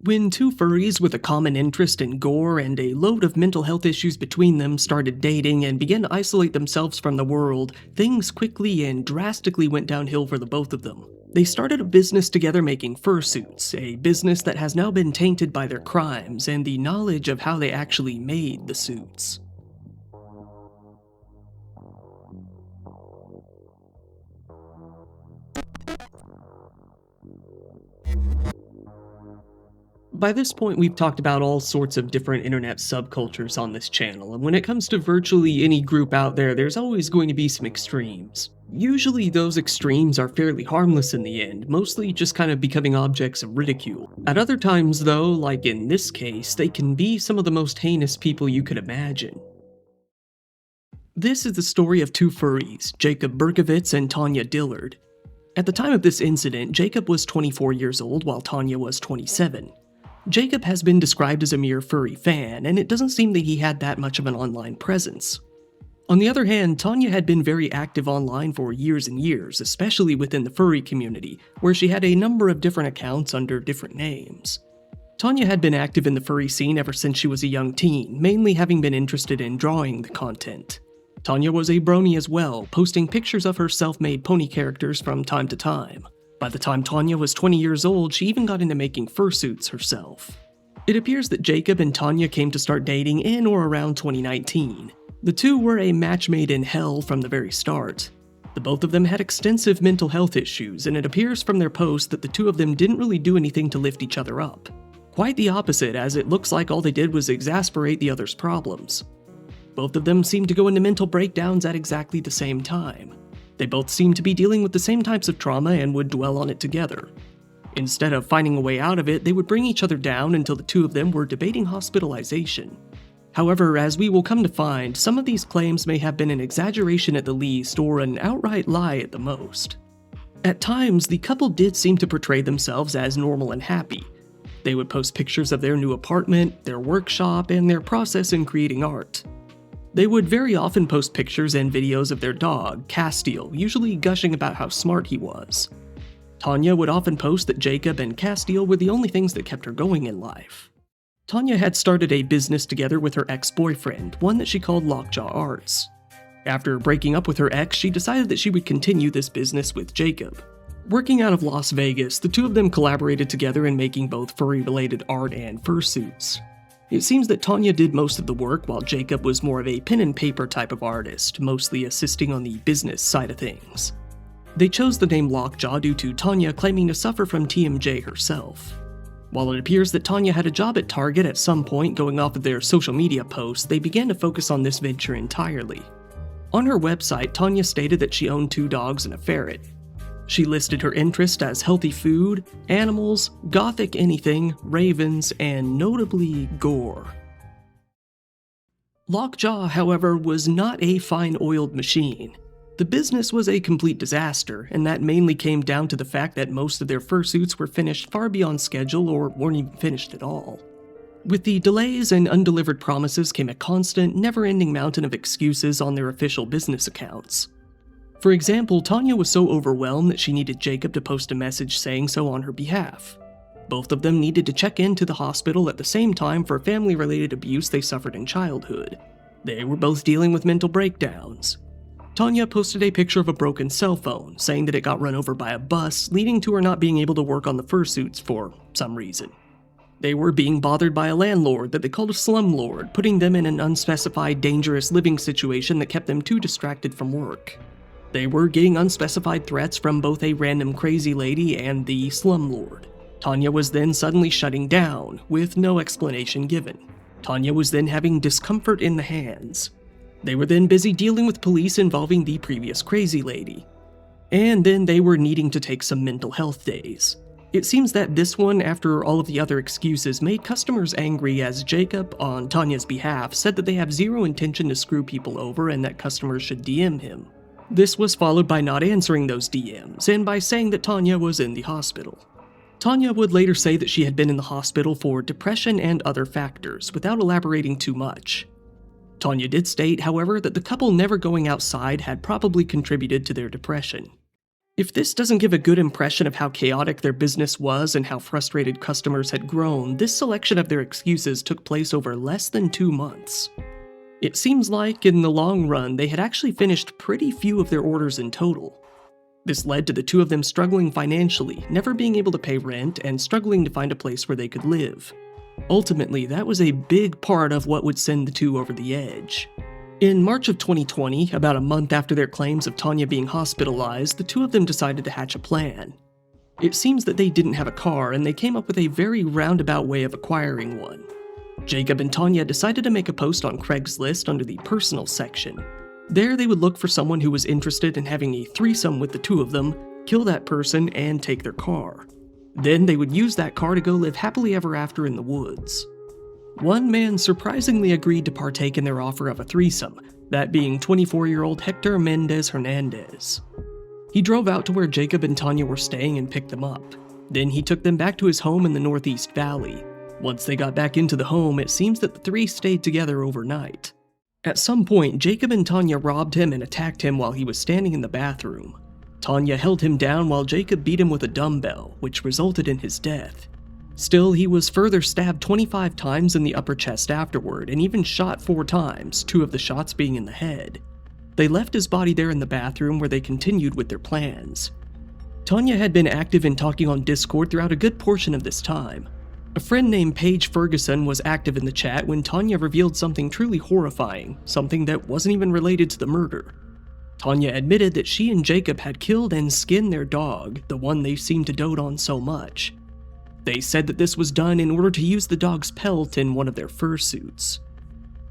When two furries with a common interest in gore and a load of mental health issues between them started dating and began to isolate themselves from the world, things quickly and drastically went downhill for the both of them. They started a business together making fursuits, a business that has now been tainted by their crimes and the knowledge of how they actually made the suits. By this point, we've talked about all sorts of different internet subcultures on this channel, and when it comes to virtually any group out there, there's always going to be some extremes. Usually those extremes are fairly harmless in the end, mostly just kind of becoming objects of ridicule. At other times though, like in this case, they can be some of the most heinous people you could imagine. This is the story of two furries, Jacob Berkovitz and Tanya Dillard. At the time of this incident, Jacob was 24 years old while Tanya was 27. Jacob has been described as a mere furry fan, and it doesn't seem that he had that much of an online presence. On the other hand, Tanya had been very active online for years and years, especially within the furry community, where she had a number of different accounts under different names. Tanya had been active in the furry scene ever since she was a young teen, mainly having been interested in drawing the content. Tanya was a brony as well, posting pictures of her self-made pony characters from time to time. By the time Tanya was 20 years old, she even got into making fursuits herself. It appears that Jacob and Tanya came to start dating in or around 2019. The two were a match made in hell from the very start. The both of them had extensive mental health issues, and it appears from their posts that the two of them didn't really do anything to lift each other up. Quite the opposite, as it looks like all they did was exasperate the other's problems. Both of them seemed to go into mental breakdowns at exactly the same time. They both seemed to be dealing with the same types of trauma and would dwell on it together. Instead of finding a way out of it, they would bring each other down until the two of them were debating hospitalization. However, as we will come to find, some of these claims may have been an exaggeration at the least or an outright lie at the most. At times, the couple did seem to portray themselves as normal and happy. They would post pictures of their new apartment, their workshop, and their process in creating art. They would very often post pictures and videos of their dog, Castiel, usually gushing about how smart he was. Tanya would often post that Jacob and Castiel were the only things that kept her going in life. Tanya had started a business together with her ex-boyfriend, one that she called Lockjaw Arts. After breaking up with her ex, she decided that she would continue this business with Jacob. Working out of Las Vegas, the two of them collaborated together in making both furry-related art and fursuits. It seems that Tanya did most of the work while Jacob was more of a pen and paper type of artist, mostly assisting on the business side of things. They chose the name Lockjaw due to Tanya claiming to suffer from TMJ herself. While it appears that Tanya had a job at Target at some point going off of their social media posts, they began to focus on this venture entirely. On her website, Tanya stated that she owned 2 dogs and a ferret. She listed her interest as healthy food, animals, gothic anything, ravens, and notably gore. Lockjaw, however, was not a fine-oiled machine. The business was a complete disaster, and that mainly came down to the fact that most of their fursuits were finished far beyond schedule or weren't even finished at all. With the delays and undelivered promises came a constant, never-ending mountain of excuses on their official business accounts. For example, Tanya was so overwhelmed that she needed Jacob to post a message saying so on her behalf. Both of them needed to check into the hospital at the same time for family-related abuse they suffered in childhood. They were both dealing with mental breakdowns. Tanya posted a picture of a broken cell phone, saying that it got run over by a bus, leading to her not being able to work on the fursuits for some reason. They were being bothered by a landlord that they called a slumlord, putting them in an unspecified, dangerous living situation that kept them too distracted from work. They were getting unspecified threats from both a random crazy lady and the slumlord. Tanya was then suddenly shutting down, with no explanation given. Tanya was then having discomfort in the hands. They were then busy dealing with police involving the previous crazy lady. And then they were needing to take some mental health days. It seems that this one, after all of the other excuses, made customers angry as Jacob, on Tanya's behalf, said that they have zero intention to screw people over and that customers should DM him. This was followed by not answering those DMs, and by saying that Tanya was in the hospital. Tanya would later say that she had been in the hospital for depression and other factors, without elaborating too much. Tanya did state, however, that the couple never going outside had probably contributed to their depression. If this doesn't give a good impression of how chaotic their business was and how frustrated customers had grown, this selection of their excuses took place over less than 2 months. It seems like, in the long run, they had actually finished pretty few of their orders in total. This led to the two of them struggling financially, never being able to pay rent, and struggling to find a place where they could live. Ultimately, that was a big part of what would send the two over the edge. In March of 2020, about a month after their claims of Tanya being hospitalized, the two of them decided to hatch a plan. It seems that they didn't have a car, and they came up with a very roundabout way of acquiring one. Jacob and Tanya decided to make a post on Craigslist under the personal section. There they would look for someone who was interested in having a threesome with the two of them, kill that person, and take their car. Then they would use that car to go live happily ever after in the woods. One man surprisingly agreed to partake in their offer of a threesome, that being 24-year-old Hector Mendez Hernandez. He drove out to where Jacob and Tanya were staying and picked them up. Then he took them back to his home in the Northeast Valley. Once they got back into the home, it seems that the three stayed together overnight. At some point, Jacob and Tanya robbed him and attacked him while he was standing in the bathroom. Tanya held him down while Jacob beat him with a dumbbell, which resulted in his death. Still, he was further stabbed 25 times in the upper chest afterward, and even shot 4 times, 2 of the shots being in the head. They left his body there in the bathroom where they continued with their plans. Tanya had been active in talking on Discord throughout a good portion of this time. A friend named Paige Ferguson was active in the chat when Tanya revealed something truly horrifying, something that wasn't even related to the murder. Tanya admitted that she and Jacob had killed and skinned their dog, the one they seemed to dote on so much. They said that this was done in order to use the dog's pelt in one of their fursuits.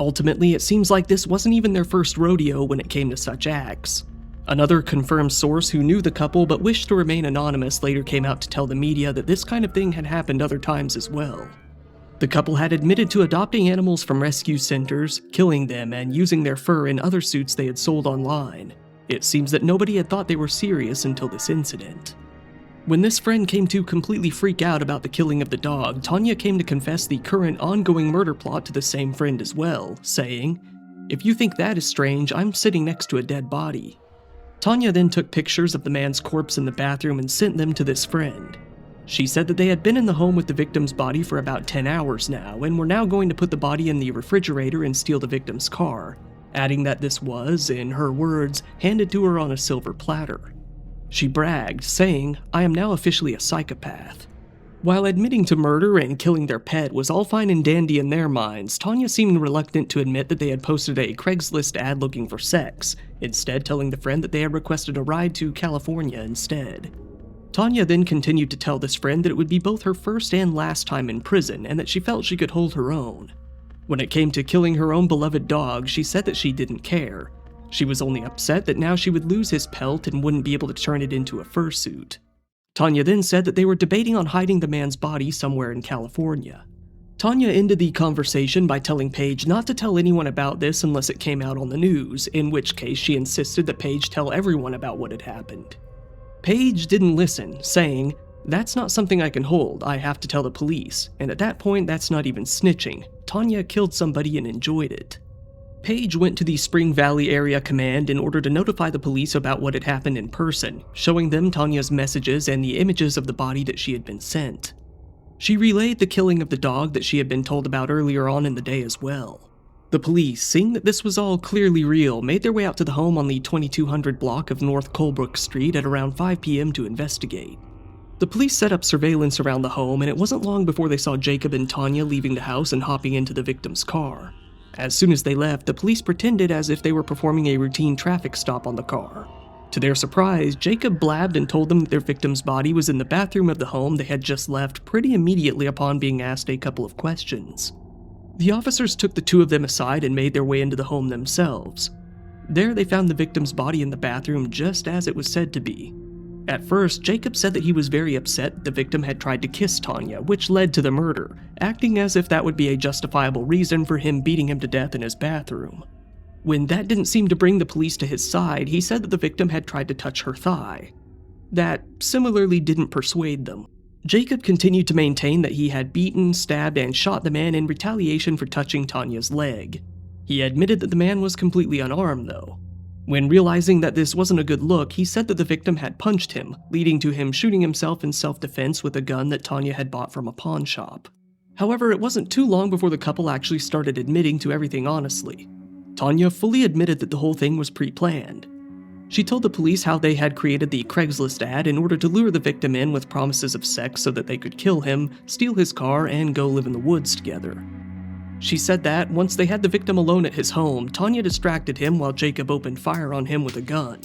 Ultimately, it seems like this wasn't even their first rodeo when it came to such acts. Another confirmed source who knew the couple but wished to remain anonymous later came out to tell the media that this kind of thing had happened other times as well. The couple had admitted to adopting animals from rescue centers, killing them, and using their fur in other suits they had sold online. It seems that nobody had thought they were serious until this incident. When this friend came to completely freak out about the killing of the dog, Tanya came to confess the current ongoing murder plot to the same friend as well, saying, "If you think that is strange, I'm sitting next to a dead body." Tanya then took pictures of the man's corpse in the bathroom and sent them to this friend. She said that they had been in the home with the victim's body for about 10 hours now, and were now going to put the body in the refrigerator and steal the victim's car, adding that this was, in her words, handed to her on a silver platter. She bragged, saying, "I am now officially a psychopath." While admitting to murder and killing their pet was all fine and dandy in their minds, Tanya seemed reluctant to admit that they had posted a Craigslist ad looking for sex, instead telling the friend that they had requested a ride to California instead. Tanya then continued to tell this friend that it would be both her first and last time in prison, and that she felt she could hold her own. When it came to killing her own beloved dog, she said that she didn't care. She was only upset that now she would lose his pelt and wouldn't be able to turn it into a fursuit. Tanya then said that they were debating on hiding the man's body somewhere in California. Tanya ended the conversation by telling Paige not to tell anyone about this unless it came out on the news, in which case she insisted that Paige tell everyone about what had happened. Paige didn't listen, saying, "That's not something I can hold, I have to tell the police, and at that point that's not even snitching. Tanya killed somebody and enjoyed it." Paige went to the Spring Valley Area Command in order to notify the police about what had happened in person, showing them Tanya's messages and the images of the body that she had been sent. She relayed the killing of the dog that she had been told about earlier on in the day as well. The police, seeing that this was all clearly real, made their way out to the home on the 2200 block of North Colebrook Street at around 5 p.m. to investigate. The police set up surveillance around the home, and it wasn't long before they saw Jacob and Tanya leaving the house and hopping into the victim's car. As soon as they left, the police pretended as if they were performing a routine traffic stop on the car. To their surprise, Jacob blabbed and told them that their victim's body was in the bathroom of the home they had just left pretty immediately upon being asked a couple of questions. The officers took the two of them aside and made their way into the home themselves. There they found the victim's body in the bathroom just as it was said to be. At first, Jacob said that he was very upset the victim had tried to kiss Tanya, which led to the murder, acting as if that would be a justifiable reason for him beating him to death in his bathroom. When that didn't seem to bring the police to his side, he said that the victim had tried to touch her thigh. That similarly didn't persuade them. Jacob continued to maintain that he had beaten, stabbed, and shot the man in retaliation for touching Tanya's leg. He admitted that the man was completely unarmed, though. When realizing that this wasn't a good look, he said that the victim had punched him, leading to him shooting himself in self-defense with a gun that Tanya had bought from a pawn shop. However, it wasn't too long before the couple actually started admitting to everything honestly. Tanya fully admitted that the whole thing was pre-planned. She told the police how they had created the Craigslist ad in order to lure the victim in with promises of sex so that they could kill him, steal his car, and go live in the woods together. She said that, once they had the victim alone at his home, Tanya distracted him while Jacob opened fire on him with a gun.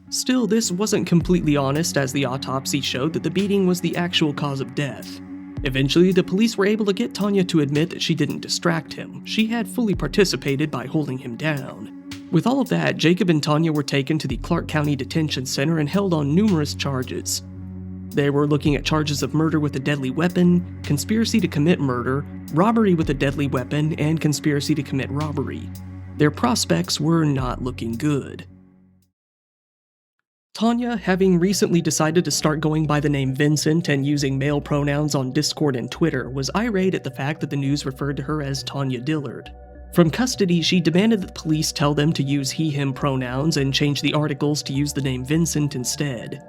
Still, this wasn't completely honest, as the autopsy showed that the beating was the actual cause of death. Eventually, the police were able to get Tanya to admit that she didn't distract him. She had fully participated by holding him down. With all of that, Jacob and Tanya were taken to the Clark County Detention Center and held on numerous charges. They were looking at charges of murder with a deadly weapon, conspiracy to commit murder, robbery with a deadly weapon, and conspiracy to commit robbery. Their prospects were not looking good. Tanya, having recently decided to start going by the name Vincent and using male pronouns on Discord and Twitter, was irate at the fact that the news referred to her as Tanya Dillard. From custody, she demanded that the police tell them to use he/him pronouns and change the articles to use the name Vincent instead.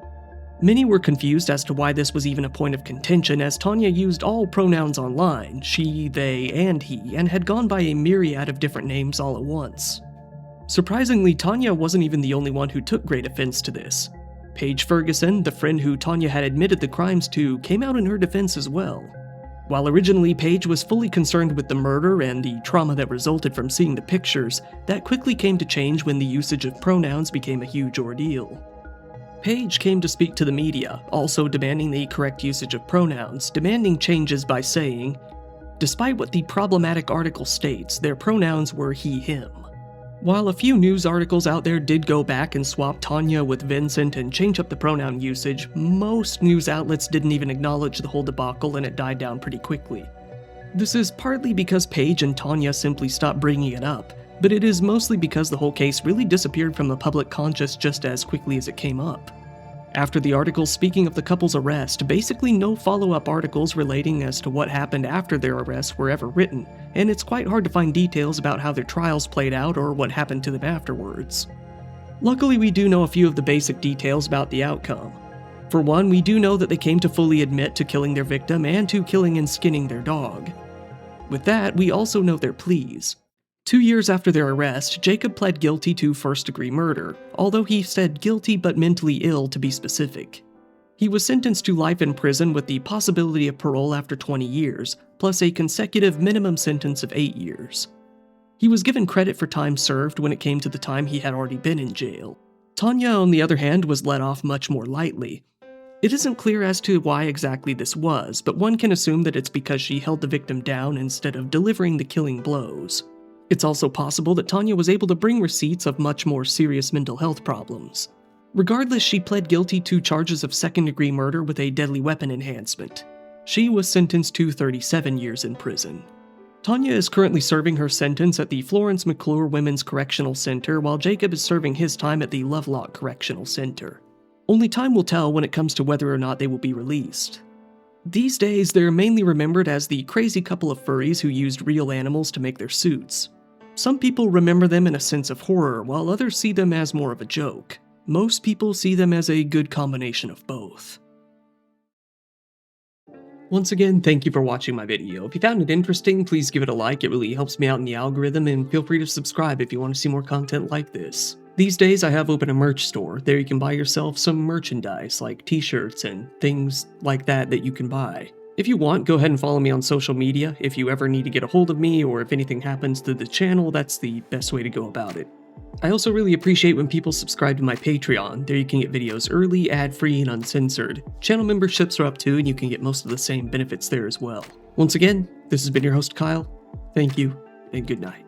Many were confused as to why this was even a point of contention, as Tanya used all pronouns online, she, they, and he, and had gone by a myriad of different names all at once. Surprisingly, Tanya wasn't even the only one who took great offense to this. Paige Ferguson, the friend who Tanya had admitted the crimes to, came out in her defense as well. While originally Paige was fully concerned with the murder and the trauma that resulted from seeing the pictures, that quickly came to change when the usage of pronouns became a huge ordeal. Paige came to speak to the media, also demanding the correct usage of pronouns, demanding changes by saying, despite what the problematic article states, their pronouns were he/him. While a few news articles out there did go back and swap Tanya with Vincent and change up the pronoun usage, most news outlets didn't even acknowledge the whole debacle, and it died down pretty quickly. This is partly because Paige and Tanya simply stopped bringing it up, but it is mostly because the whole case really disappeared from the public conscious just as quickly as it came up. After the article speaking of the couple's arrest, basically no follow-up articles relating as to what happened after their arrest were ever written, and it's quite hard to find details about how their trials played out or what happened to them afterwards. Luckily, we do know a few of the basic details about the outcome. For one, we do know that they came to fully admit to killing their victim and to killing and skinning their dog. With that, we also know their pleas. 2 years after their arrest, Jacob pled guilty to first-degree murder, although he said guilty but mentally ill to be specific. He was sentenced to life in prison with the possibility of parole after 20 years, plus a consecutive minimum sentence of 8 years. He was given credit for time served when it came to the time he had already been in jail. Tanya, on the other hand, was let off much more lightly. It isn't clear as to why exactly this was, but one can assume that it's because she held the victim down instead of delivering the killing blows. It's also possible that Tanya was able to bring receipts of much more serious mental health problems. Regardless, she pled guilty to charges of second-degree murder with a deadly weapon enhancement. She was sentenced to 37 years in prison. Tanya is currently serving her sentence at the Florence McClure Women's Correctional Center, while Jacob is serving his time at the Lovelock Correctional Center. Only time will tell when it comes to whether or not they will be released. These days, they're mainly remembered as the crazy couple of furries who used real animals to make their suits. Some people remember them in a sense of horror, while others see them as more of a joke. Most people see them as a good combination of both. Once again, thank you for watching my video. If you found it interesting, please give it a like, it really helps me out in the algorithm, and feel free to subscribe if you want to see more content like this. These days I have opened a merch store. There you can buy yourself some merchandise, like t-shirts and things like that you can buy. If you want, go ahead and follow me on social media. If you ever need to get a hold of me, or if anything happens to the channel, that's the best way to go about it. I also really appreciate when people subscribe to my Patreon. There you can get videos early, ad-free, and uncensored. Channel memberships are up too, and you can get most of the same benefits there as well. Once again, this has been your host Kyle. Thank you, and good night.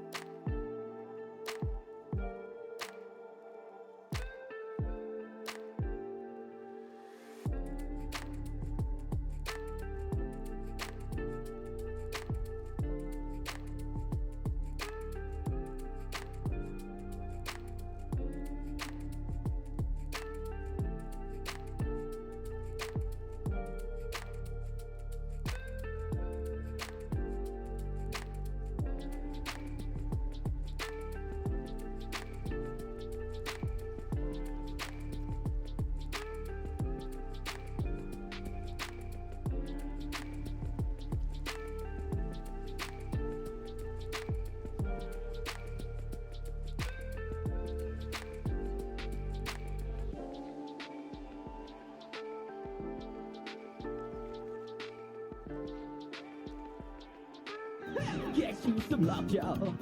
Get you some love, yo.